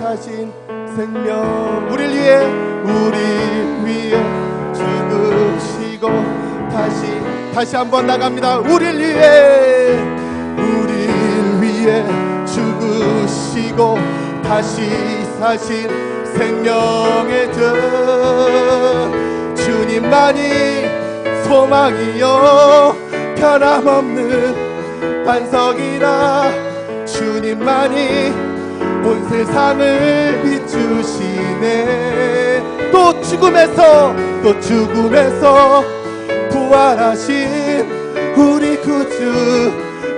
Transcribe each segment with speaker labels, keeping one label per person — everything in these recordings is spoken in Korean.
Speaker 1: 사신 생명 우리를 위해 죽으시고 다시 한번 나갑니다. 우리를 위해 죽으시고 다시 사신 생명의 주 주님만이 소망이요 변함없는 반석이라 주님만이 온 세상을 비추시네. 또 죽음에서 부활하신 우리 구주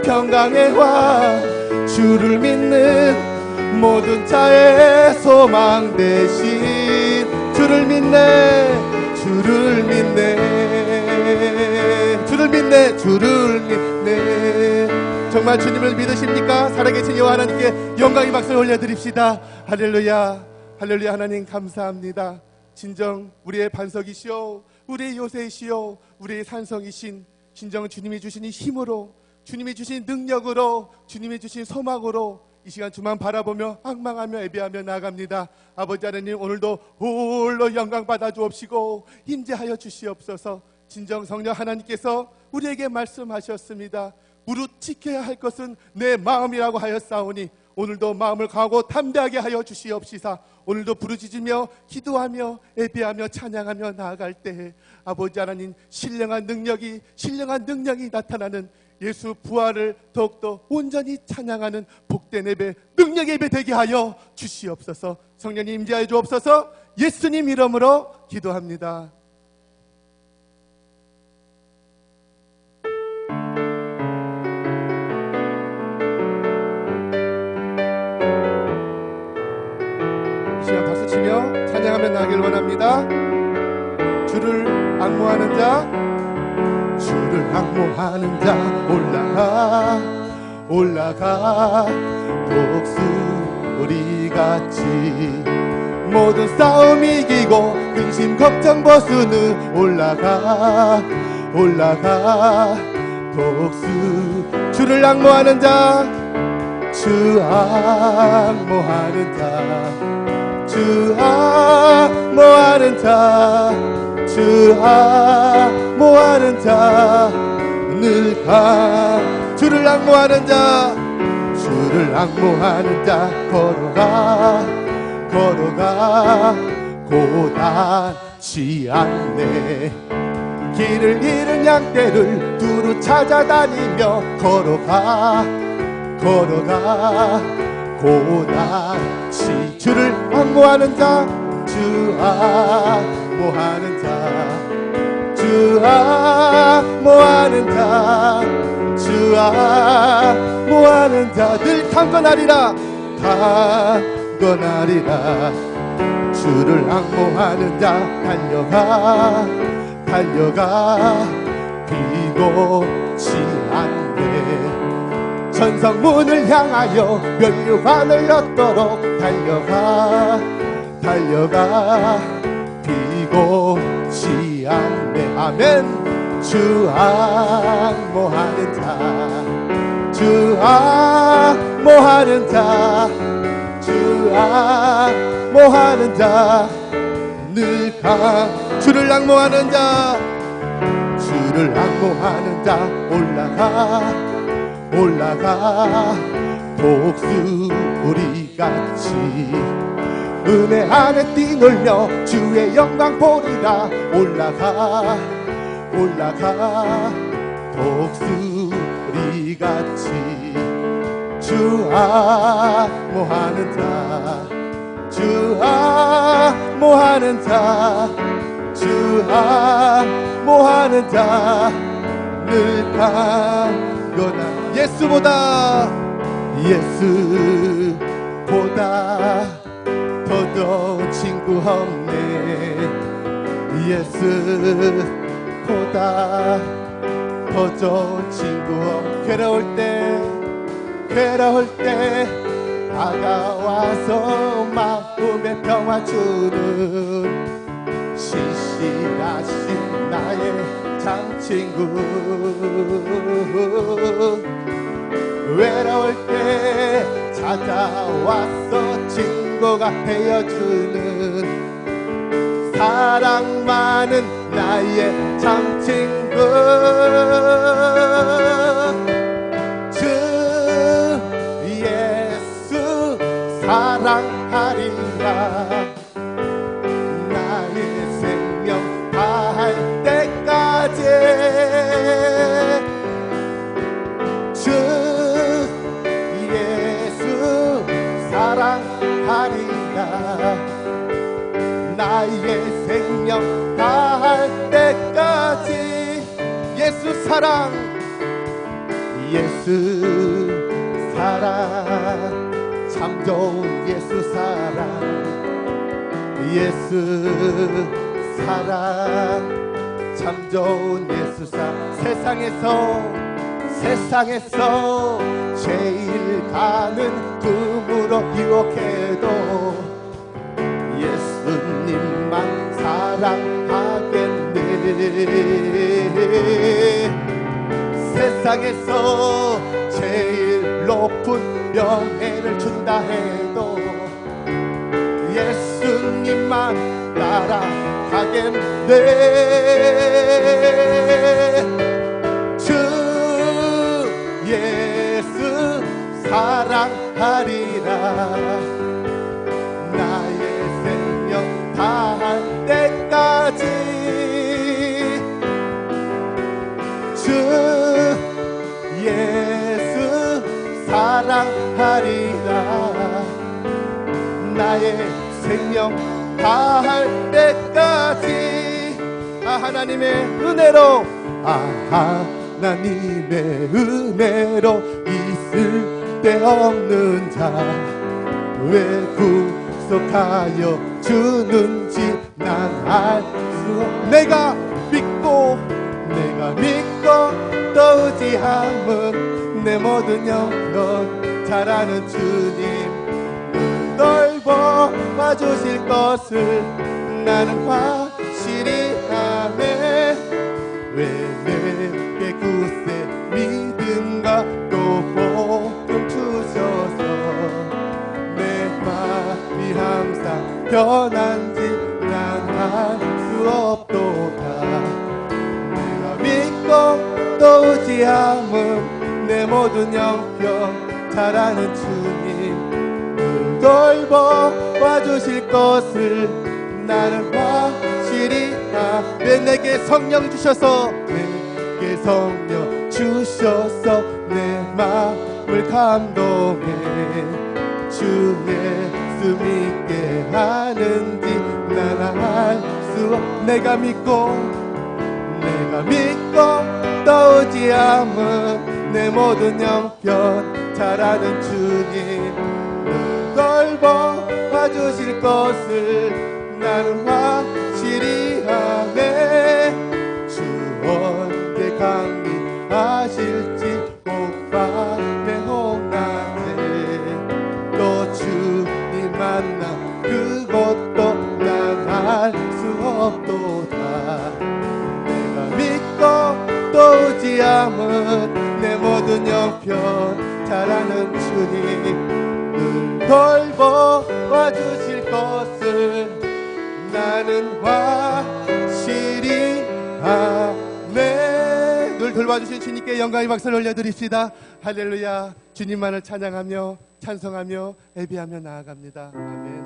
Speaker 1: 평강의 왕 주를 믿는 모든 자의 소망 되신 주를 믿네. 정말 주님을 믿으십니까? 살아계신 여호와 하나님께 영광의 박수를 올려드립시다. 할렐루야. 할렐루야. 하나님 감사합니다. 진정 우리의 반석이시오 우리의 요새이시오 우리의 산성이신 진정 주님이 주신 이 힘으로 주님이 주신 능력으로 주님이 주신 소망으로 이 시간 주만 바라보며 앙망하며 예배하며 나아갑니다. 아버지 하나님 오늘도 홀로 영광 받아 주옵시고 임재하여 주시옵소서. 진정 성령 하나님께서 우리에게 말씀하셨습니다. 무릇 지켜야 할 것은 내 마음이라고 하였사오니 오늘도 마음을 강하고 담대하게 하여 주시옵시사. 오늘도 부르짖으며 기도하며 예배하며 찬양하며 나아갈 때에 아버지 하나님 신령한 능력이 나타나는 예수 부활을 더욱더 온전히 찬양하는 복된 예배 능력 예배 되게 하여 주시옵소서. 성령님 임재하여 주옵소서. 예수님 이름으로 기도합니다. 이 시간 박수치며 찬양하며 나가길 원합니다. 주를 앙모하는 자 올라가 독수리같이 모든 싸움 이기고 근심 걱정 벗으는 올라가 주를 앙모하는 자 주 앙모하는 자 늘 주를 앙모하는 자 걸어가 고단치 않네. 길을 잃은 양떼를 두루 찾아다니며 걸어가 고단치 주를 앙모하는 자 늘 강건하리라 주를 앙모하는 자 달려가 비고치 않네. 천성문을 향하여 면류관을 얻도록 달려가 비고치 않네. 아멘. 주 앙모하는 자 늘 주를 앙모하는 자 올라가 독수리같이 은혜 안에 뛰놀며 주의 영광 보리라. 올라가 독수리같이 주 앙모하는 자 늘 강건한 예수보다 더도 친구 없네. 예수보다 더도 친구 없네. 괴로울 때 다가와서 마음의 평화 주는 신실하신 나의 참 친구. 외로울 때 찾아와서 친구 친구가 되어주는 사랑 많은 나의 참 친구 주 예수 사랑하리라 나의 생명 다할 때까지 주 예수 사랑하리라 나의 생명 다할 때까지 예수 사랑 참 좋은 예수 사랑 참 좋은 예수 사랑 세상에서 제일 가는 꿈으로 유혹해도 예수님만 사랑하겠네 세상에서 제일 높은 명예를 준다 해도 예수님만 따라가겠네 주 예수 사랑하리라 나의 생명 다할 때까지 주 예수 사랑하리라 나의 생명 다할 때까지 하나님의 은혜로 하나님의 은혜로 있을 데 없는 자 왜 구속하여 주는지 난 알 수 내가 믿고 또 의지함은 내 모든 영혼 잘하는 주님 돌보아 주실 것을 나는 확실히 아네 왜 내게 굳세 믿음과 또 복음 주셔서 내 마음이 항상 변한지 난 알 수 없도다 내가 믿고 또 의지함은 내 모든 영혼 잘하는 주님 돌보아 주실 것을 나는 확실히 아네 내게 성령 주셔서 내 마음을 감동해 주 예수 믿게 하는지 난 알 수 내가 믿고 또 의지함은 내 모든 영혼 잘하는 주님 돌보아 주실 것을 나는 확실히 아네 주 언제 강림하실지 혹밤에 혹낮에 또 주님 만나 그것도 난 알 수 없도다 내가 믿고 또 의지함은 내 모든 영혼 잘하는 주님 늘 돌보아 주실 것을 나는 확실히 아네 늘 돌봐주신 주님께 영광의 박수를 올려드립시다. 할렐루야. 주님만을 찬양하며 찬송하며 예배하며 나아갑니다. 아멘.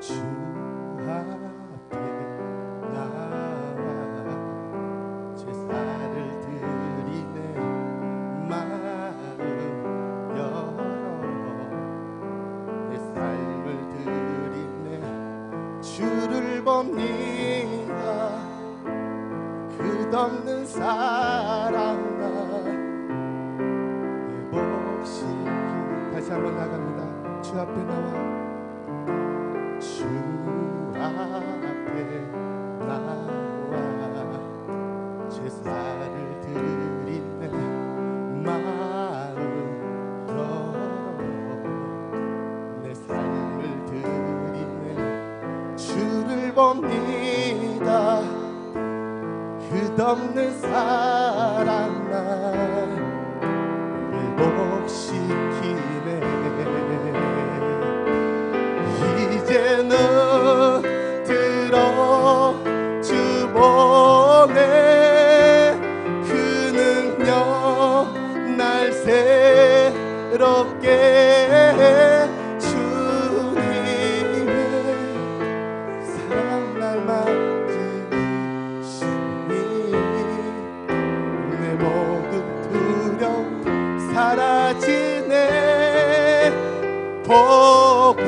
Speaker 1: 주 앞에 나와 제사를 드리네 마음 열어 내 삶을 드리네 주를 봅니다 끝없는 사랑과 회복시키 다시 한번 나갑니다. 주 앞에 나와 주 앞에 봅니다. 끝없는 사랑 날 회복시키네. 이제는 들어 주보네. 그 능력 날 새롭게 해. 주님의 사랑 날 만지시니 내 모든 두려움 사라지네. 폭풍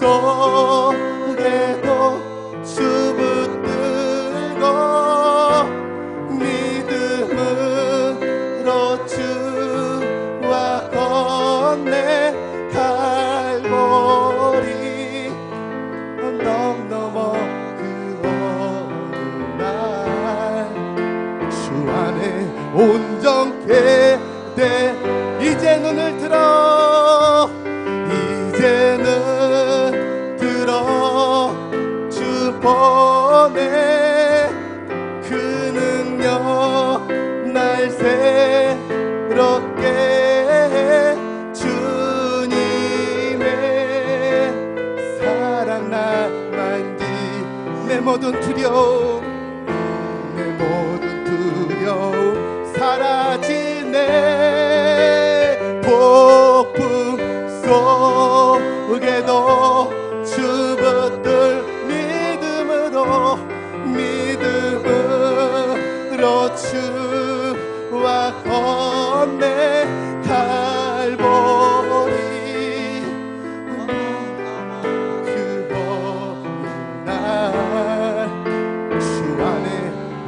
Speaker 1: 속에도 주 붙들고 믿음으로 주와 건네. 갈보리 언덕 넘어 그 어느 날 주 안에 온전케 돼. 이제 눈을 들어 이제는 들어 주 보내. 그 능력 날 새롭게 해. 주님의 사랑 날 만지 내 모든 두려움 내 모든 두려움 사라지네. 폭풍 속에도 주 붙들 믿음으로 주와 건네. 갈보리 그 어느 날 주 안에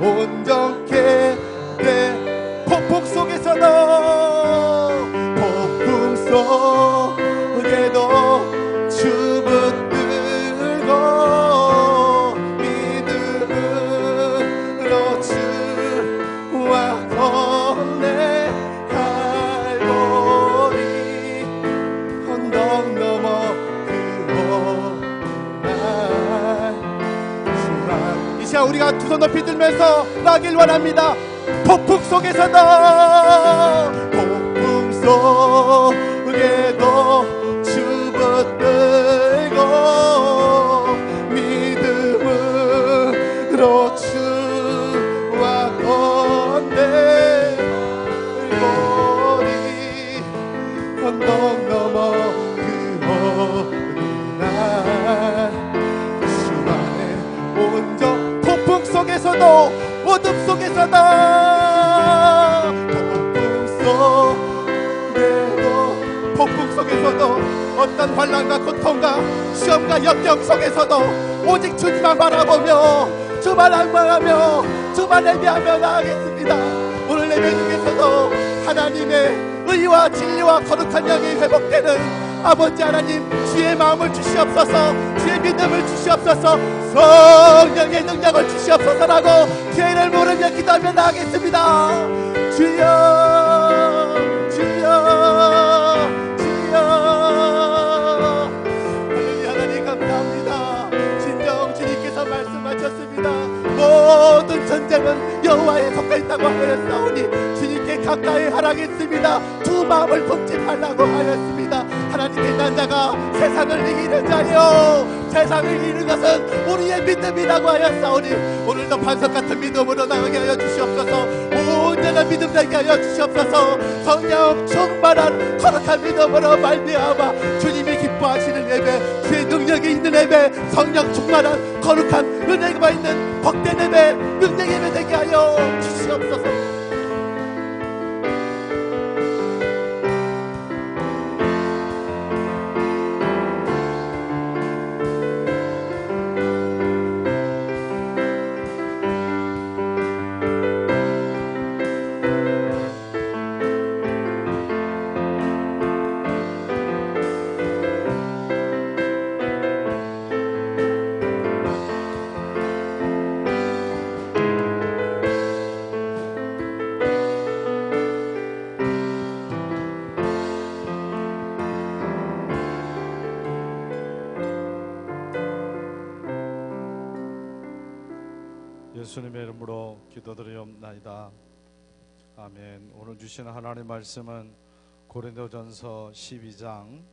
Speaker 1: 온전케 돼. 폭풍 속에서도 주 붙들고 믿음으로 주와 건네. 갈보리 언덕 넘어 그 어느 날 이 시간 우리가 두 손 높이 들면서 나길 원합니다. 폭풍 속에서도 폭풍 속에도 주 붙들고 믿음으로 주와 건네. 머리 언덕 넘어 그 어느 날 주 안에 온전. 폭풍 속에서도 어둠 속에서도 폭풍 속에서도 어떤 환난과 고통과 시험과 역경 속에서도 오직 주님만 바라보며 주만 악망하며 주만 예배하며 나아가겠습니다. 오늘 예배 중에서도 하나님의 의와 진리와 거룩한 영이 회복되는 아버지 하나님, 주의 마음을 주시옵소서. 주의 믿음을 주시옵소서. 성령의 능력을 주시옵소서라고 주의 이름을 부르며 기도하며 나아가겠습니다. 주여 주여 주여. 하나님 감사합니다. 진정 주님께서 말씀하셨습니다. 모든 전쟁은 여호와에 속해 있다고 하였사오니 주님께 가까이 하라겠습니다. 두 마음을 품지 말라고 하였습니다. 하나님의 난 자가 세상을 이기는 자요, 세상을 이기는 것은 우리의 믿음이라고 하였사오니 오늘도 반석 같은 믿음으로 나가게 하여 주시옵소서. 온전한 믿음 되게 하여 주시옵소서. 성령 충만한 거룩한 믿음으로 말미암아 주님이 기뻐하시는 예배, 주의 능력이 있는 예배, 성령 충만한 거룩한 은혜가 있는 복된 예배, 능력 예배 되게 하여 주시옵소서.
Speaker 2: 예수님의 이름으로 기도드리옵나이다. 아멘. 오늘 주신 하나님의 말씀은 고린도전서 12장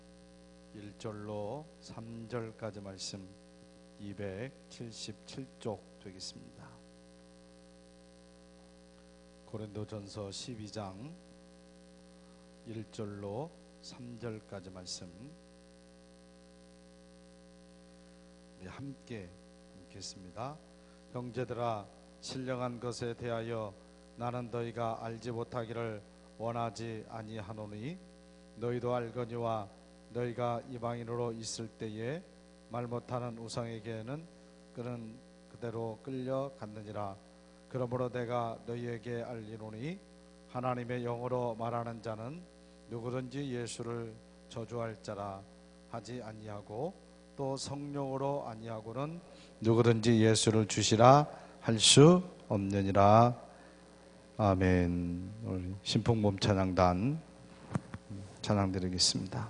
Speaker 2: 1절로 3절까지 말씀 277쪽 되겠습니다. 고린도전서 12장 1절로 3절까지 말씀 우리 함께 읽겠습니다. 형제들아, 신령한 것에 대하여 나는 너희가 알지 못하기를 원하지 아니하노니 너희도 알거니와 너희가 이방인으로 있을 때에 말 못하는 우상에게는 그는 그대로 끌려갔느니라. 그러므로 내가 너희에게 알리노니 하나님의 영으로 말하는 자는 누구든지 예수를 저주할 자라 하지 아니하고 또 성령으로 아니하고는 누구든지 예수를 주시라 할 수 없느니라. 아멘. 우리 신풍몸 찬양단 찬양 드리겠습니다.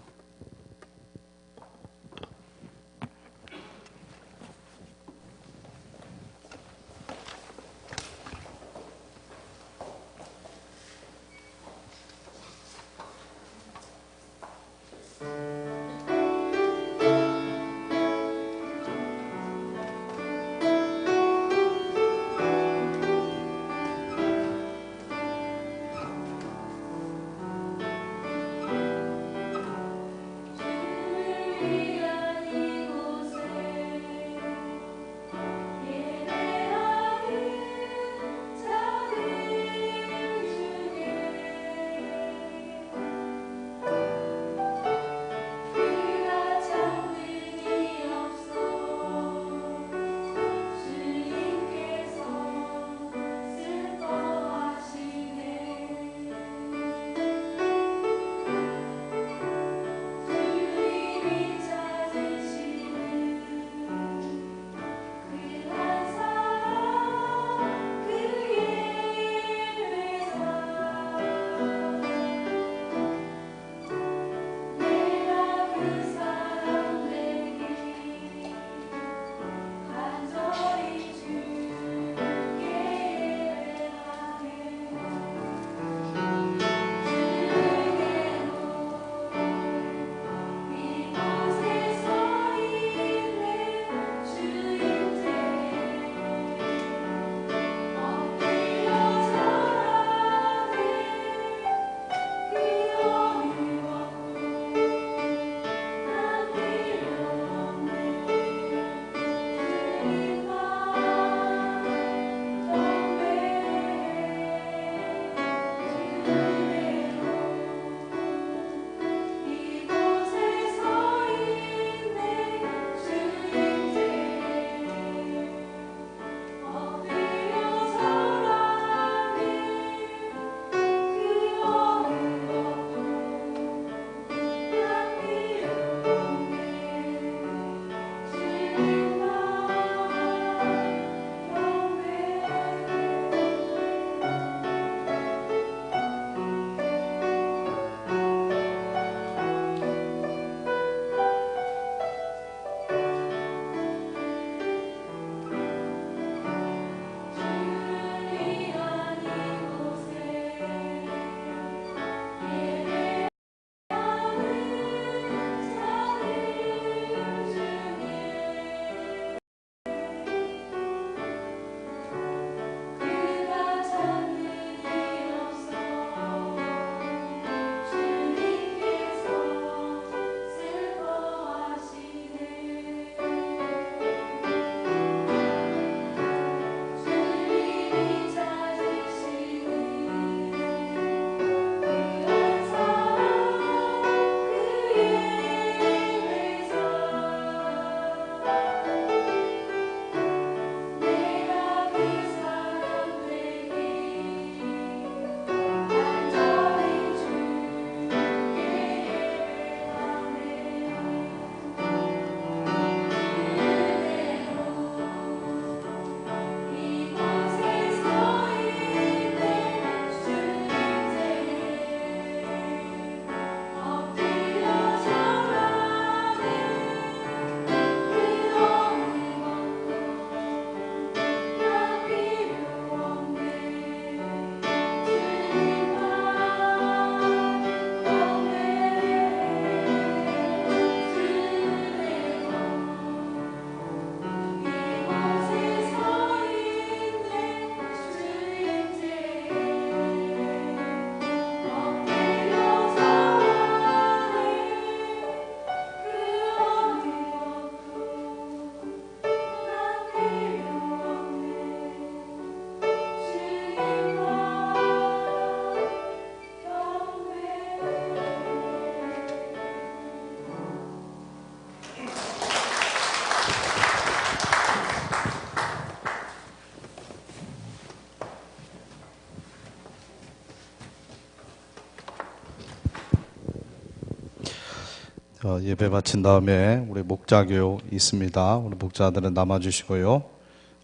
Speaker 2: 예배 마친 다음에 우리 목자교 있습니다. 우리 목자들은 남아주시고요.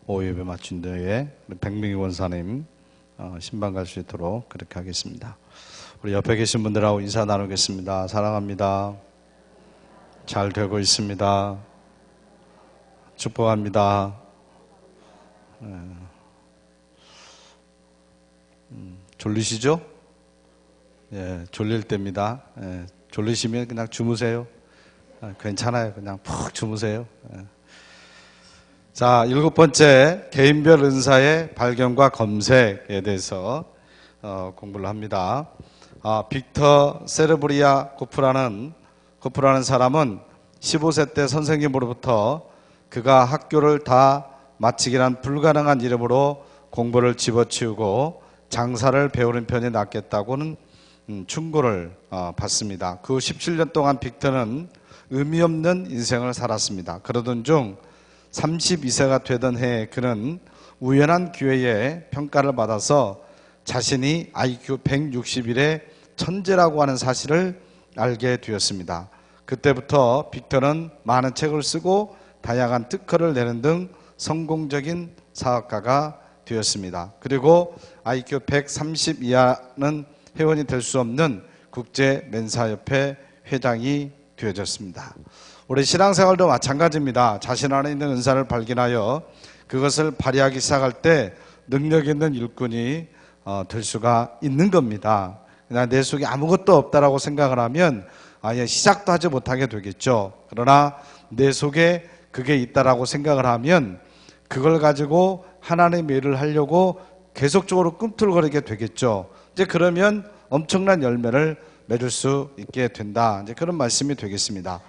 Speaker 2: 오후 예배 마친 뒤에 우리 백명희 원사님 신방 갈 수 있도록 그렇게 하겠습니다. 우리 옆에 계신 분들하고 인사 나누겠습니다. 사랑합니다. 잘 되고 있습니다. 축복합니다. 졸리시죠? 예, 졸릴 때입니다. 예, 졸리시면 그냥 주무세요. 괜찮아요. 그냥 푹 주무세요. 예. 자, 7번째 개인별 은사의 발견과 검색에 대해서 공부를 합니다. 빅터 세르브리아 코프라는 사람은 15세 때 선생님으로부터 그가 학교를 다 마치기란 불가능한 이름으로 공부를 집어치우고 장사를 배우는 편이 낫겠다고는 충고를 받습니다. 그 17년 동안 빅터는 의미 없는 인생을 살았습니다. 그러던 중 32세가 되던 해에 그는 우연한 기회에 평가를 받아서 자신이 IQ 161의 천재라고 하는 사실을 알게 되었습니다. 그때부터 빅터는 많은 책을 쓰고 다양한 특허를 내는 등 성공적인 사업가가 되었습니다. 그리고 IQ 130 이하는 회원이 될 수 없는 국제 멘사협회 회장이 되어졌습니다. 우리 신앙생활도 마찬가지입니다. 자신 안에 있는 은사를 발견하여 그것을 발휘하기 시작할 때 능력 있는 일꾼이 될 수가 있는 겁니다. 그냥 내 속에 아무것도 없다라고 생각을 하면 아예 시작도 하지 못하게 되겠죠. 그러나 내 속에 그게 있다라고 생각을 하면 그걸 가지고 하나님의 일을 하려고 계속적으로 꿈틀거리게 되겠죠. 이제 그러면 엄청난 열매를 맺을 수 있게 된다. 이제 그런 말씀이 되겠습니다.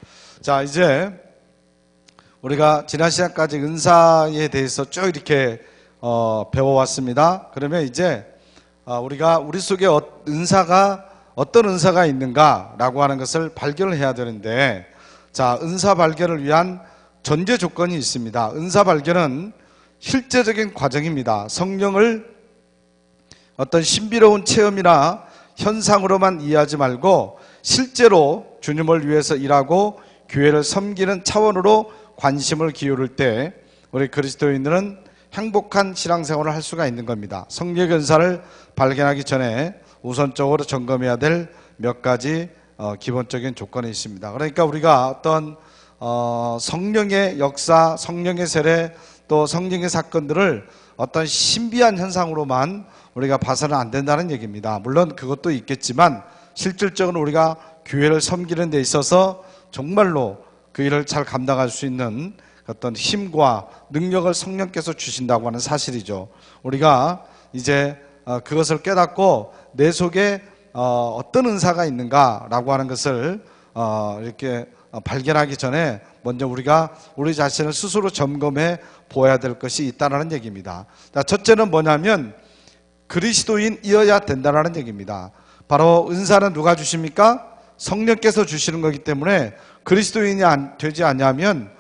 Speaker 2: 자, 이제 우리가 지난 시간까지 은사에 대해서 쭉 이렇게 배워왔습니다. 그러면 이제 우리가 우리 속에 어떤 은사가 있는가라고 하는 것을 발견을 해야 되는데, 자, 은사 발견을 위한 전제 조건이 있습니다. 은사 발견은 실제적인 과정입니다. 성령을 어떤 신비로운 체험이나 현상으로만 이해하지 말고 실제로 주님을 위해서 일하고 교회를 섬기는 차원으로 관심을 기울일 때 우리 그리스도인들은 행복한 신앙생활을 할 수가 있는 겁니다. 성령의 은사를 발견하기 전에 우선적으로 점검해야 될 몇 가지 기본적인 조건이 있습니다. 그러니까 우리가 어떤 성령의 역사, 성령의 세례, 또 성령의 사건들을 어떤 신비한 현상으로만 우리가 봐서는 안 된다는 얘기입니다. 물론 그것도 있겠지만 실질적으로 우리가 교회를 섬기는 데 있어서 정말로 그 일을 잘 감당할 수 있는 어떤 힘과 능력을 성령께서 주신다고 하는 사실이죠. 우리가 이제 그것을 깨닫고 내 속에 어떤 은사가 있는가라고 하는 것을 이렇게 발견하기 전에 먼저 우리가 우리 자신을 스스로 점검해 보아야 될 것이 있다는 얘기입니다. 첫째는 뭐냐면 그리스도인이어야 된다는 얘기입니다. 바로 은사는 누가 주십니까? 성령께서 주시는 거기 때문에 그리스도인이 되지 않냐면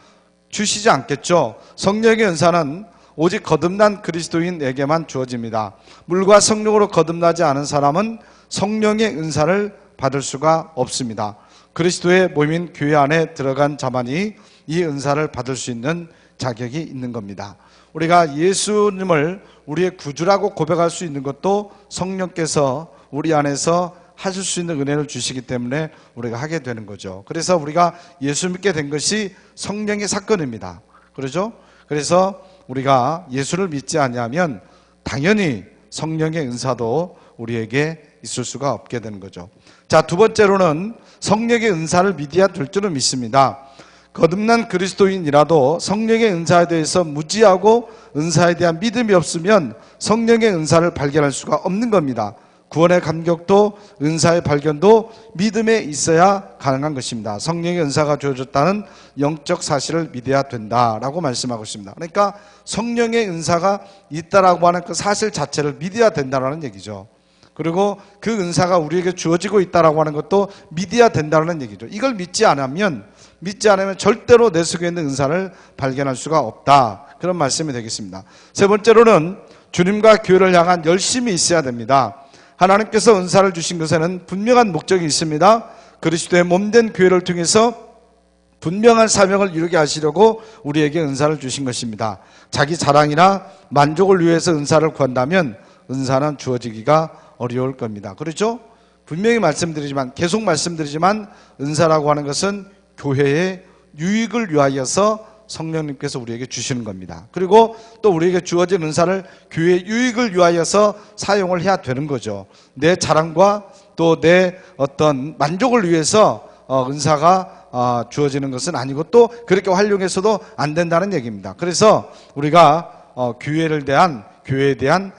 Speaker 2: 주시지 않겠죠. 성령의 은사는 오직 거듭난 그리스도인에게만 주어집니다. 물과 성령으로 거듭나지 않은 사람은 성령의 은사를 받을 수가 없습니다. 그리스도의 몸인 교회 안에 들어간 자만이 이 은사를 받을 수 있는 자격이 있는 겁니다. 우리가 예수님을 우리의 구주라고 고백할 수 있는 것도 성령께서 우리 안에서 하실 수 있는 은혜를 주시기 때문에 우리가 하게 되는 거죠. 그래서 우리가 예수 믿게 된 것이 성령의 사건입니다. 그렇죠? 그래서 우리가 예수를 믿지 않으면 당연히 성령의 은사도 우리에게 있을 수가 없게 되는 거죠. 자, 두 번째로는 성령의 은사를 믿어야 될 줄은 믿습니다. 거듭난 그리스도인이라도 성령의 은사에 대해서 무지하고 은사에 대한 믿음이 없으면 성령의 은사를 발견할 수가 없는 겁니다. 구원의 감격도 은사의 발견도 믿음에 있어야 가능한 것입니다. 성령의 은사가 주어졌다는 영적 사실을 믿어야 된다라고 말씀하고 있습니다. 그러니까 성령의 은사가 있다라고 하는 그 사실 자체를 믿어야 된다는 얘기죠. 그리고 그 은사가 우리에게 주어지고 있다라고 하는 것도 믿어야 된다는 얘기죠. 이걸 믿지 않으면 절대로 내 속에 있는 은사를 발견할 수가 없다. 그런 말씀이 되겠습니다. 세 번째로는 주님과 교회를 향한 열심이 있어야 됩니다. 하나님께서 은사를 주신 것에는 분명한 목적이 있습니다. 그리스도의 몸된 교회를 통해서 분명한 사명을 이루게 하시려고 우리에게 은사를 주신 것입니다. 자기 자랑이나 만족을 위해서 은사를 구한다면 은사는 주어지기가 어려울 겁니다. 그렇죠? 분명히 말씀드리지만, 계속 말씀드리지만, 은사라고 하는 것은 교회의 유익을 위하여서 성령님께서 우리에게 주시는 겁니다. 그리고 또 우리에게 주어진 은사를 교회의 유익을 위하여서 사용을 해야 되는 거죠. 내 자랑과 또 내 어떤 만족을 위해서 은사가 주어지는 것은 아니고, 또 그렇게 활용해서도 안 된다는 얘기입니다. 그래서 우리가 교회에 대한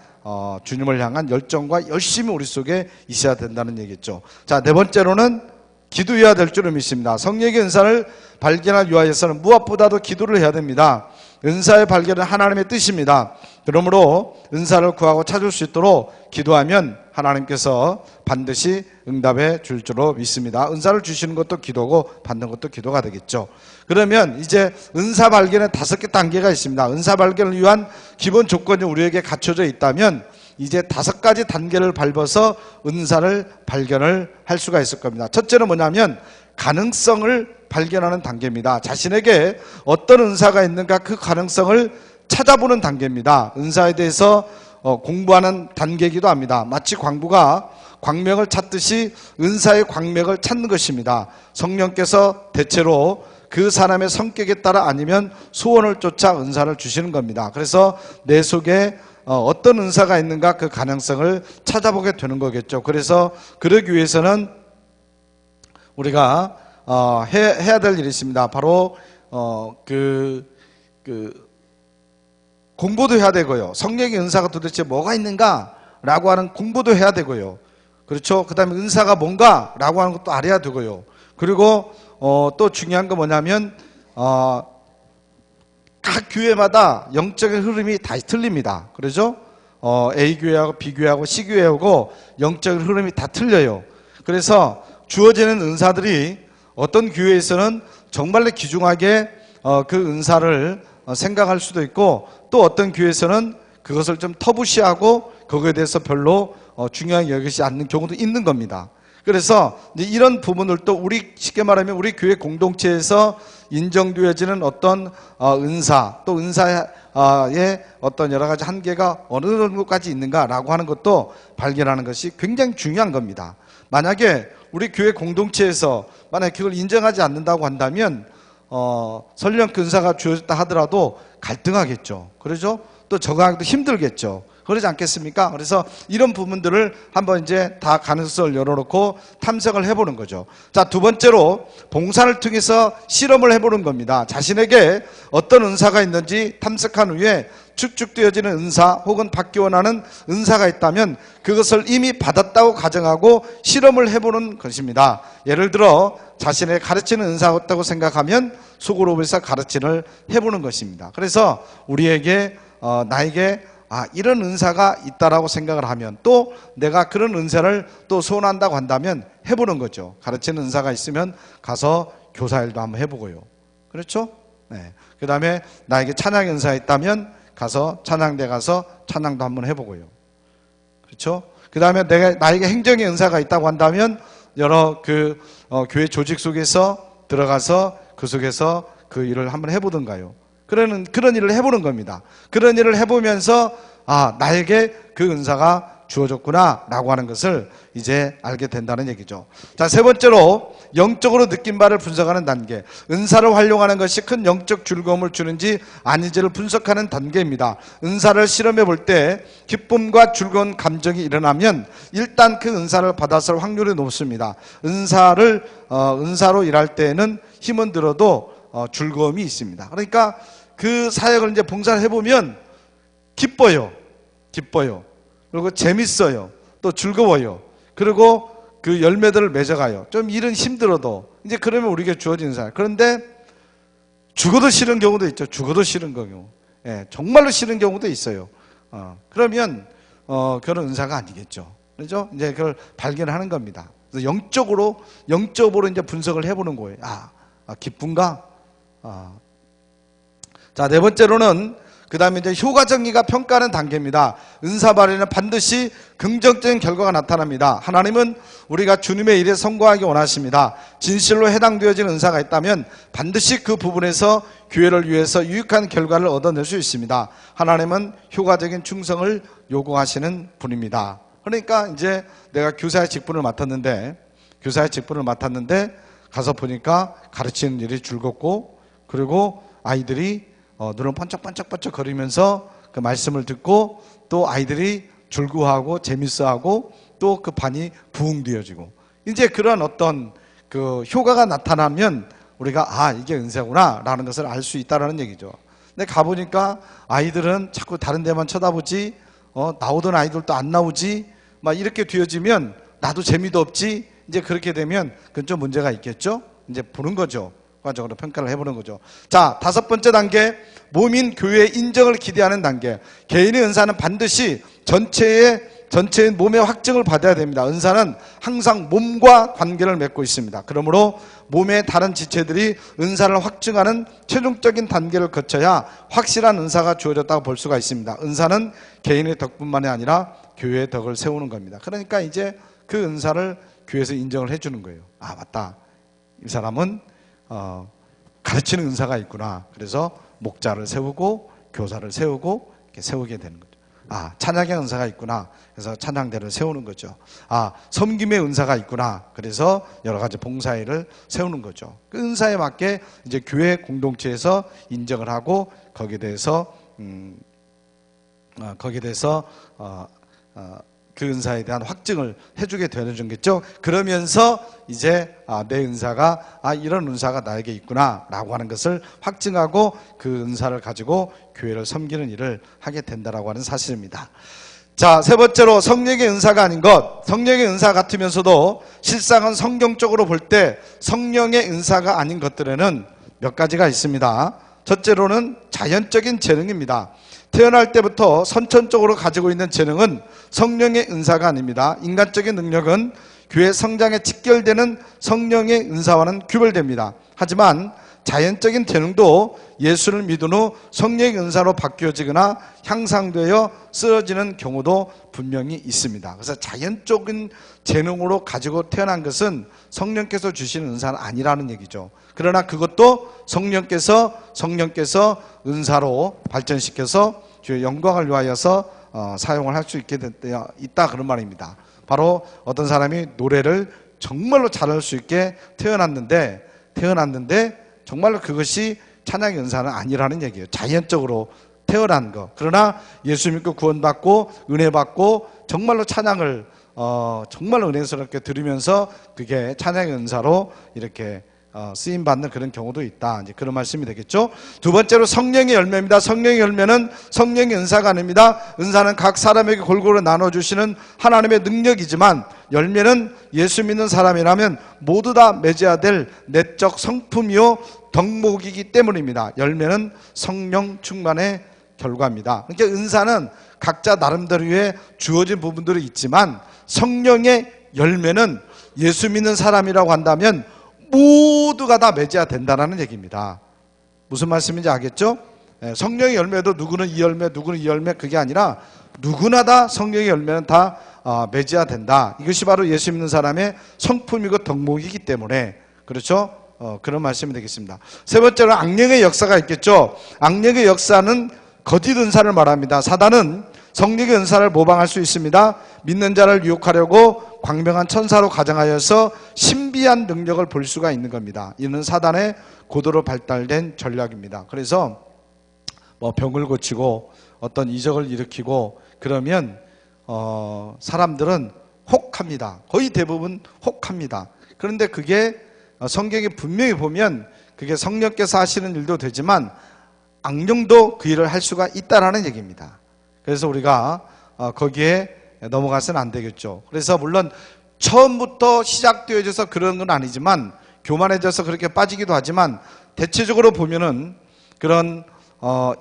Speaker 2: 주님을 향한 열정과 열심히 우리 속에 있어야 된다는 얘기죠. 자, 네 번째로는 기도해야 될 줄을 믿습니다. 성령의 은사를 발견하기 위하여서는 무엇보다도 기도를 해야 됩니다. 은사의 발견은 하나님의 뜻입니다. 그러므로 은사를 구하고 찾을 수 있도록 기도하면 하나님께서 반드시 응답해 줄 줄로 믿습니다. 은사를 주시는 것도 기도고 받는 것도 기도가 되겠죠. 그러면 이제 은사 발견에 5개 단계가 있습니다. 은사 발견을 위한 기본 조건이 우리에게 갖춰져 있다면 이제 5가지 단계를 밟아서 은사를 발견을 할 수가 있을 겁니다. 첫째는 뭐냐면 가능성을 발견하는 단계입니다. 자신에게 어떤 은사가 있는가 그 가능성을 찾아보는 단계입니다. 은사에 대해서 공부하는 단계이기도 합니다. 마치 광부가 광명을 찾듯이 은사의 광명을 찾는 것입니다. 성령께서 대체로 그 사람의 성격에 따라 아니면 소원을 쫓아 은사를 주시는 겁니다. 그래서 내 속에 어떤 은사가 있는가 그 가능성을 찾아보게 되는 거겠죠. 그래서 그러기 위해서는 우리가 해야 될 일이 있습니다. 바로 공부도 해야 되고요. 성령의 은사가 도대체 뭐가 있는가라고 하는 공부도 해야 되고요. 그렇죠? 그 다음에 은사가 뭔가라고 하는 것도 알아야 되고요. 그리고 또 중요한 건 뭐냐면 각 교회마다 영적인 흐름이 다 틀립니다. 그렇죠? A 교회하고 B 교회하고 C 교회하고 영적인 흐름이 다 틀려요. 그래서 주어지는 은사들이 어떤 교회에서는 정말로 귀중하게 그 은사를 생각할 수도 있고, 또 어떤 교회에서는 그것을 좀 터부시하고 거기에 대해서 별로 중요하게 여기지 않는 경우도 있는 겁니다. 그래서 이런 부분들도 우리 쉽게 말하면 우리 교회 공동체에서 인정되어지는 어떤 은사, 또 은사의 어떤 여러 가지 한계가 어느 정도까지 있는가라고 하는 것도 발견하는 것이 굉장히 중요한 겁니다. 만약에 우리 교회 공동체에서 만약에 그걸 인정하지 않는다고 한다면 설령 그 은사가 주어졌다 하더라도 갈등하겠죠. 그러죠? 또 적응하기도 힘들겠죠. 그러지 않겠습니까? 그래서 이런 부분들을 한번 이제 다 가능성을 열어놓고 탐색을 해보는 거죠. 자, 두 번째로 봉사를 통해서 실험을 해보는 겁니다. 자신에게 어떤 은사가 있는지 탐색한 후에 축적되어지는 은사 혹은 받기 원하는 은사가 있다면 그것을 이미 받았다고 가정하고 실험을 해보는 것입니다. 예를 들어 자신의 가르치는 은사가 없다고 생각하면 속으로부터 가르침을 해보는 것입니다. 그래서 우리에게 나에게 이런 은사가 있다라고 생각을 하면, 또 내가 그런 은사를 또 소원한다고 한다면 해보는 거죠. 가르치는 은사가 있으면 가서 교사일도 한번 해보고요. 그렇죠? 네. 그 다음에 나에게 찬양 은사가 있다면 가서 찬양대 가서 찬양도 한번 해보고요. 그렇죠? 그 다음에 나에게 행정의 은사가 있다고 한다면 여러 교회 조직 속에서 들어가서 그 속에서 그 일을 한번 해보던가요. 그런 일을 해보는 겁니다. 그런 일을 해보면서 나에게 그 은사가 주어졌구나 라고 하는 것을 이제 알게 된다는 얘기죠. 자, 세 번째로 영적으로 느낀 바를 분석하는 단계. 은사를 활용하는 것이 큰 영적 즐거움을 주는지 아닌지를 분석하는 단계입니다. 은사를 실험해 볼 때 기쁨과 즐거운 감정이 일어나면 일단 그 은사를 받았을 확률이 높습니다. 은사로 일할 때에는 힘은 들어도 즐거움이 있습니다. 그러니까 그 사역을 이제 봉사를 해보면 기뻐요. 그리고 재밌어요. 또 즐거워요. 그리고 그 열매들을 맺어가요. 좀 일은 힘들어도 이제 그러면 우리에게 주어지는 사역. 그런데 죽어도 싫은 경우도 있죠. 죽어도 싫은 경우. 예, 정말로 싫은 경우도 있어요. 그러면 그런 은사가 아니겠죠. 그렇죠? 이제 그걸 발견하는 겁니다. 그래서 영적으로 이제 분석을 해보는 거예요. 기쁜가? 자, 네 번째로는 그 다음에 이제 효과 정의가 평가하는 단계입니다. 은사 발휘는 반드시 긍정적인 결과가 나타납니다. 하나님은 우리가 주님의 일에 성공하기 원하십니다. 진실로 해당되어진 은사가 있다면 반드시 그 부분에서 교회를 위해서 유익한 결과를 얻어낼 수 있습니다. 하나님은 효과적인 충성을 요구하시는 분입니다. 그러니까 이제 내가 교사의 직분을 맡았는데 가서 보니까 가르치는 일이 즐겁고, 그리고 아이들이 눈을 번쩍번쩍 거리면서 그 말씀을 듣고, 또 아이들이 즐거워하고 재밌어하고, 또 그 반이 부흥되어지고, 이제 그런 어떤 그 효과가 나타나면 우리가 이게 은사구나 라는 것을 알 수 있다는 얘기죠. 근데 가보니까 아이들은 자꾸 다른 데만 쳐다보지, 나오던 아이들도 안 나오지, 막 이렇게 되어지면 나도 재미도 없지. 이제 그렇게 되면 그건 좀 문제가 있겠죠. 이제 보는 거죠. 객관적으로 평가를 해보는 거죠. 자, 5번째 단계, 몸인 교회의 인정을 기대하는 단계. 개인의 은사는 반드시 전체의 몸의 확증을 받아야 됩니다. 은사는 항상 몸과 관계를 맺고 있습니다. 그러므로 몸의 다른 지체들이 은사를 확증하는 최종적인 단계를 거쳐야 확실한 은사가 주어졌다고 볼 수가 있습니다. 은사는 개인의 덕분만이 아니라 교회의 덕을 세우는 겁니다. 그러니까 이제 그 은사를 교회에서 인정을 해주는 거예요. 맞다, 이 사람은 가르치는 은사가 있구나. 그래서 목자를 세우고 교사를 세우고 이렇게 세우게 되는 거죠. 찬양의 은사가 있구나. 그래서 찬양대를 세우는 거죠. 섬김의 은사가 있구나. 그래서 여러 가지 봉사일을 세우는 거죠. 그 은사에 맞게 이제 교회 공동체에서 인정을 하고 거기에 대해서 그 은사에 대한 확증을 해주게 되는 거겠죠. 그러면서 이제 내 은사가 이런 은사가 나에게 있구나 라고 하는 것을 확증하고 그 은사를 가지고 교회를 섬기는 일을 하게 된다라고 하는 사실입니다. 자, 세 번째로 성령의 은사가 아닌 것. 성령의 은사 같으면서도 실상은 성경적으로 볼 때 성령의 은사가 아닌 것들에는 몇 가지가 있습니다. 첫째로는 자연적인 재능입니다. 태어날 때부터 선천적으로 가지고 있는 재능은 성령의 은사가 아닙니다. 인간적인 능력은 교회 성장에 직결되는 성령의 은사와는 구별됩니다. 하지만 자연적인 재능도 예수를 믿은 후 성령의 은사로 바뀌어지거나 향상되어 쓰여지는 경우도 분명히 있습니다. 그래서 자연적인 재능으로 가지고 태어난 것은 성령께서 주시는 은사는 아니라는 얘기죠. 그러나 그것도 성령께서 은사로 발전시켜서 주의 영광을 위하여서 사용을 할 수 있게 있다, 그런 말입니다. 바로 어떤 사람이 노래를 정말로 잘할 수 있게 태어났는데 정말로 그것이 찬양의 은사는 아니라는 얘기예요. 자연적으로 태어난 거. 그러나 예수 믿고 구원받고 은혜 받고 정말로 찬양을 정말로 은혜스럽게 들으면서 그게 찬양의 은사로 이렇게 쓰임받는 그런 경우도 있다. 이제 그런 말씀이 되겠죠. 두 번째로 성령의 열매입니다. 성령의 열매는 성령의 은사가 아닙니다. 은사는 각 사람에게 골고루 나눠주시는 하나님의 능력이지만 열매는 예수 믿는 사람이라면 모두 다 맺어야 될 내적 성품이요 덕목이기 때문입니다. 열매는 성령 충만의 결과입니다. 그러니까 은사는 각자 나름대로의 주어진 부분들이 있지만 성령의 열매는 예수 믿는 사람이라고 한다면 모두가 다 맺어야 된다는 얘기입니다. 무슨 말씀인지 알겠죠? 성령의 열매도 누구는 이 열매, 누구는 이 열매, 그게 아니라 누구나 다 성령의 열매는 다 맺어야 된다. 이것이 바로 예수 믿는 사람의 성품이고 덕목이기 때문에, 그렇죠? 그런 말씀이 되겠습니다. 세 번째로 악령의 역사가 있겠죠. 악령의 역사는 거짓 은사를 말합니다. 사단은 성령의 은사를 모방할 수 있습니다. 믿는 자를 유혹하려고 광명한 천사로 가정하여서 신비한 능력을 볼 수가 있는 겁니다. 이는 사단의 고도로 발달된 전략입니다. 그래서 병을 고치고 어떤 이적을 일으키고 그러면 사람들은 혹합니다. 거의 대부분 혹합니다. 그런데 그게 성경에 분명히 보면 그게 성령께서 하시는 일도 되지만 악령도 그 일을 할 수가 있다라는 얘기입니다. 그래서 우리가 거기에 넘어가서는 안 되겠죠. 그래서 물론 처음부터 시작되어져서 그런 건 아니지만 교만해져서 그렇게 빠지기도 하지만 대체적으로 보면은 그런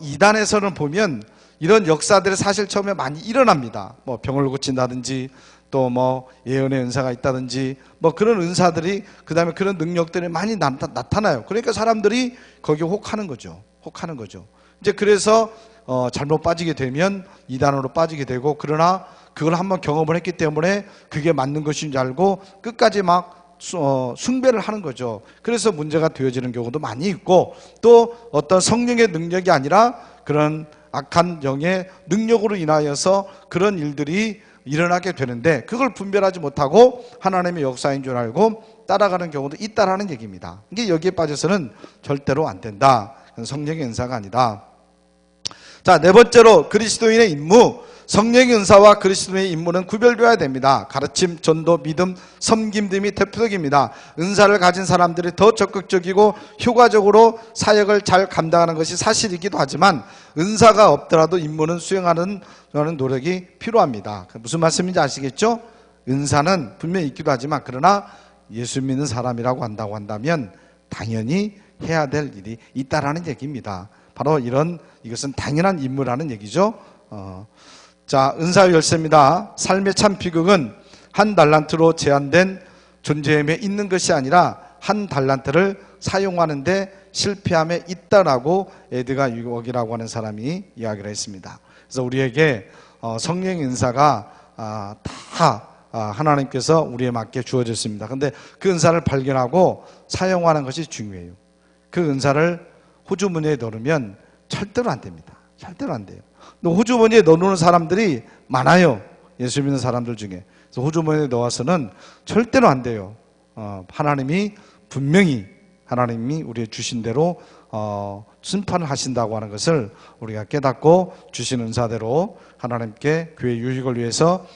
Speaker 2: 이단에서는 보면 이런 역사들이 사실 처음에 많이 일어납니다. 병을 고친다든지 또 예언의 은사가 있다든지 그런 은사들이 그 다음에 그런 능력들이 많이 나타나요. 그러니까 사람들이 거기에 혹하는 거죠. 이제 그래서 잘못 빠지게 되면 이단으로 빠지게 되고, 그러나 그걸 한번 경험을 했기 때문에 그게 맞는 것인 줄 알고 끝까지 막 숭배를 하는 거죠. 그래서 문제가 되어지는 경우도 많이 있고, 또 어떤 성령의 능력이 아니라 그런 악한 영의 능력으로 인하여서 그런 일들이 일어나게 되는데, 그걸 분별하지 못하고 하나님의 역사인 줄 알고 따라가는 경우도 있다라는 얘기입니다. 이게 여기에 빠져서는 절대로 안 된다. 성령의 은사가 아니다. 자, 네 번째로 그리스도인의 임무. 성령의 은사와 그리스도인의 임무는 구별되어야 됩니다. 가르침, 전도, 믿음, 섬김 등이 대표적입니다. 은사를 가진 사람들이 더 적극적이고 효과적으로 사역을 잘 감당하는 것이 사실이기도 하지만, 은사가 없더라도 임무는 수행하는 노력이 필요합니다. 무슨 말씀인지 아시겠죠? 은사는 분명히 있기도 하지만, 그러나 예수 믿는 사람이라고 한다고 한다면 당연히 해야 될 일이 있다라는 얘기입니다. 바로 이것은 당연한 임무라는 얘기죠. 자, 은사의 열쇠입니다. 삶의 참 비극은 한 달란트로 제한된 존재임에 있는 것이 아니라 한 달란트를 사용하는데 실패함에 있다라고 에드가 유옥이라고 하는 사람이 이야기를 했습니다. 그래서 우리에게 성령의 은사가 다 하나님께서 우리에 맞게 주어졌습니다. 그런데 그 은사를 발견하고 사용하는 것이 중요해요. 그 은사를 호주머니에 넣으면 절대로 안 됩니다. 절대로 안 돼요. 호주머니에 넣어놓는 사람들이 많아요. 예수 믿는 사람들 중에. 그래서 호주머니에 넣어서는 절대로 안 돼요. 하나님이 분명히 우리의 주신 대로 심판을 하신다고 하는 것을 우리가 깨닫고 주신 은사대로 하나님께 교회 유익을 위해서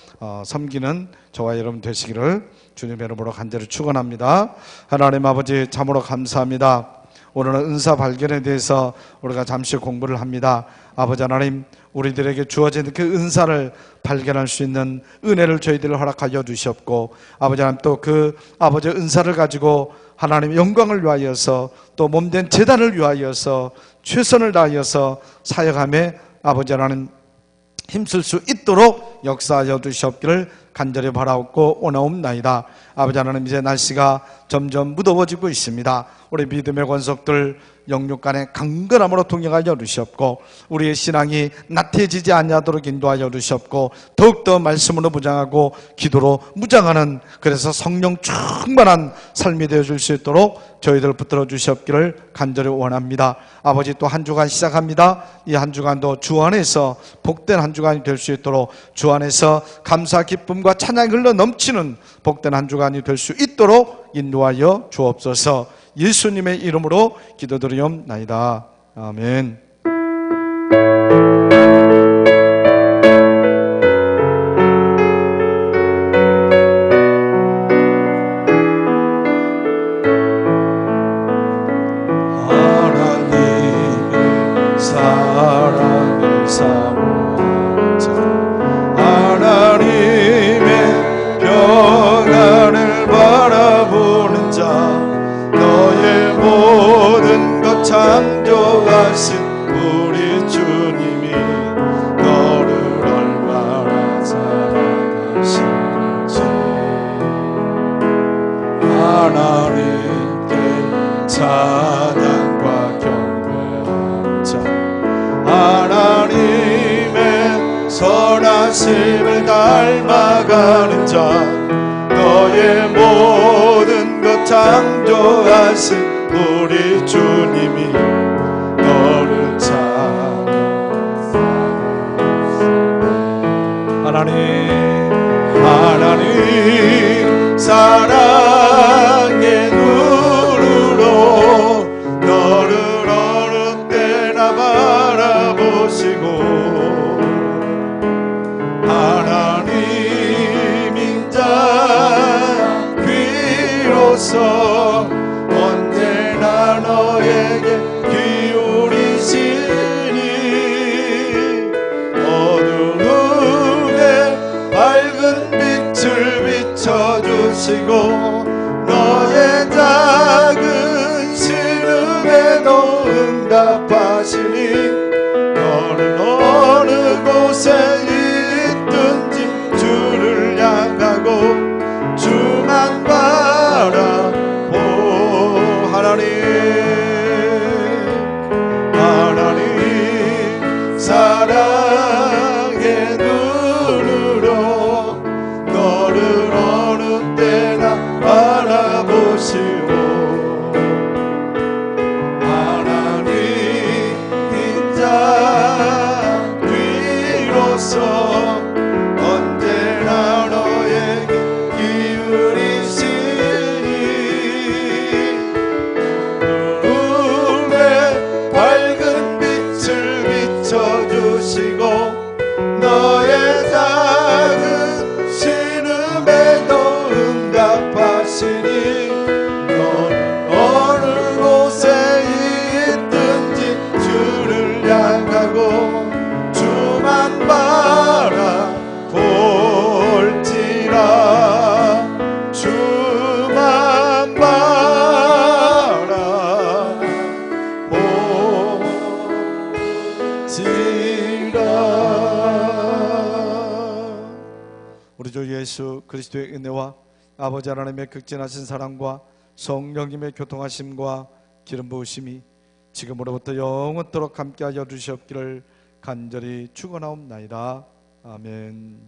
Speaker 2: 섬기는 저와 여러분 되시기를 주님의 이름으로 간절히 축원합니다. 하나님 아버지, 참으로 감사합니다. 오늘은 은사 발견에 대해서 우리가 잠시 공부를 합니다. 아버지 하나님, 우리들에게 주어진 그 은사를 발견할 수 있는 은혜를 저희들을 허락하여 주시옵고, 아버지 하나님, 또 그 아버지의 은사를 가지고 하나님의 영광을 위하여서, 또 몸된 제단을 위하여서 최선을 다하여서 사역함에 아버지 하나님 힘쓸 수 있도록 역사하여 주시옵기를 간절히 바라옵고 원하옵나이다. 아버지 하나님, 이제 날씨가 점점 무더워지고 있습니다. 우리 믿음의 권속들 영육간에 강건함으로 동행하여 주시옵고, 우리의 신앙이 나태해지지 아니하도록 인도하여 주시옵고, 더욱더 말씀으로 무장하고 기도로 무장하는, 그래서 성령 충만한 삶이 되어줄 수 있도록 저희들 붙들어 주시옵기를 간절히 원합니다. 아버지, 또 한 주간 시작합니다. 이 한 주간도 주 안에서 복된 한 주간이 될 수 있도록, 주 안에서 감사 기쁨과 찬양이 흘러 넘치는 복된 한 주간이 될 수 있도록 인도하여 주옵소서. 예수님의 이름으로 기도드리옵나이다. 아멘.
Speaker 3: 하나님의 사랑을 사모하는 자, 하나님의 평안을 바라보는 자, 너의 모든 것 창조하신 우리 주님이 너를 얼마나 사랑하시는지, 하나님께 찬양과 경배하는 자, 하나님의 선하심을 닮아가는 자, 너의 모든 것 창조하신 우리 주님이 너를 하나님 사랑의 눈으로 너를 어느 때나 바라보시고, 하나님인 자 귀로서 언제나 너에게 기울이시니, 어두움에 밝은 빛을 비춰주시고, 너의 작은 신음에도 응답하시니, 너는 어느 곳에 있든지 주를 향하고 주만 바라보. 하나님 사랑 주만 바라볼지라 주만 바라볼지라.
Speaker 2: 우리 주 예수 그리스도의 은혜와 아버지 하나님의 극진하신 사랑과 성령님의 교통하심과 기름 부으심이 지금으로부터 영원토록 함께하여 주시옵기를 간절히 축원하옵나이다. 아멘.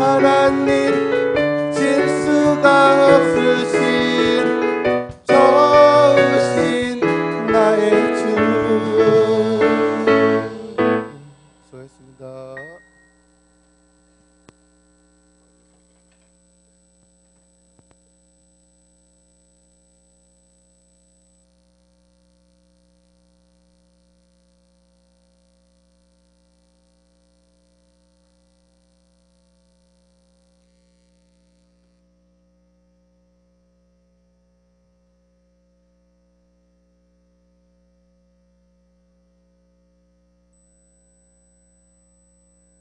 Speaker 1: 하나님 질 수가 없으신